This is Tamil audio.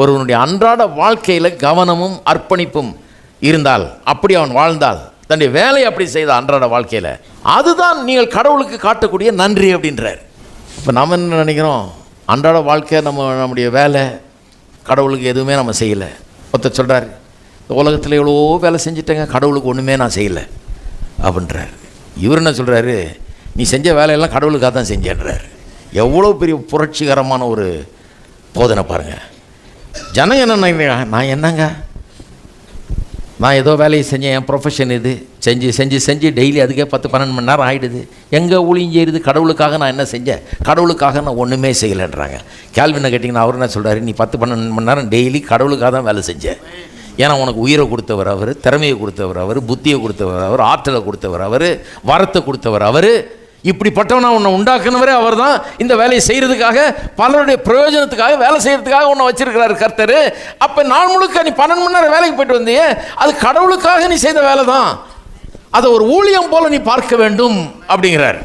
ஒருவனுடைய அன்றாட வாழ்க்கையில் கவனமும் அர்ப்பணிப்பும் இருந்தால், அப்படி அவன் வாழ்ந்தால், தன்னுடைய வேலையை அப்படி செய்த அன்றாட வாழ்க்கையில், அதுதான் நீங்கள் கடவுளுக்கு காட்டக்கூடிய நன்றி அப்படின்றார். இப்போ நம்ம என்ன நினைக்கிறோம், அன்றாட வாழ்க்கை நம்முடைய வேலை, கடவுளுக்கு எதுவுமே நம்ம செய்யலை. ஒருத்தர் சொல்கிறார், இந்த உலகத்தில் எவ்வளோ வேலை செஞ்சுட்டேங்க, கடவுளுக்கு ஒன்றுமே நான் செய்யலை அப்படின்றார். இவர் என்ன சொல்கிறாரு, நீ செஞ்ச வேலையெல்லாம் கடவுளுக்காக தான் செஞ்சேன்றார். எவ்வளோ பெரிய புரட்சிகரமான ஒரு போதனை பாருங்கள். ஜனம் என்ன நினைக்கிறாங்க, நான் என்னங்க, நான் ஏதோ வேலையை செஞ்சேன், என் ப்ரொஃபஷன் இது, செஞ்சு செஞ்சு செஞ்சு டெய்லி அதுக்கே 10-12 மணி நேரம் ஆகிடுது, எங்கே ஊழியம் செய்யுது, கடவுளுக்காக நான் என்ன செஞ்சேன், கடவுளுக்காக நான் ஒன்றுமே செய்யலைன்றாங்க. கேள்வினை கேட்டிங்கன்னா அவர் என்ன சொல்கிறாரு, நீ 10-12 மணி நேரம் டெய்லி கடவுளுக்காக தான் வேலை செஞ்சேன். ஏன்னா உனக்கு உயிரை கொடுத்தவர் அவர், திறமையை கொடுத்தவர் அவர், புத்தியை கொடுத்தவர் அவர், ஆற்றலை கொடுத்தவர் அவர், வரத்தை கொடுத்தவர் அவர், இப்படிப்பட்டவனா உன்னை உண்டாக்குனவரே அவர் தான். இந்த வேலையை செய்கிறதுக்காக, பலருடைய பிரயோஜனத்துக்காக, வேலை செய்கிறதுக்காக உன்னை வச்சிருக்கிறாரு கர்த்தர். அப்போ நாள் முழுக்க நீ 12 மணி நேரம் வேலைக்கு போயிட்டு வந்தியே, அது கடவுளுக்காக நீ செய்த வேலை தான். அதை ஒரு ஊழியம் போல நீ பார்க்க வேண்டும் அப்படிங்கிறார்.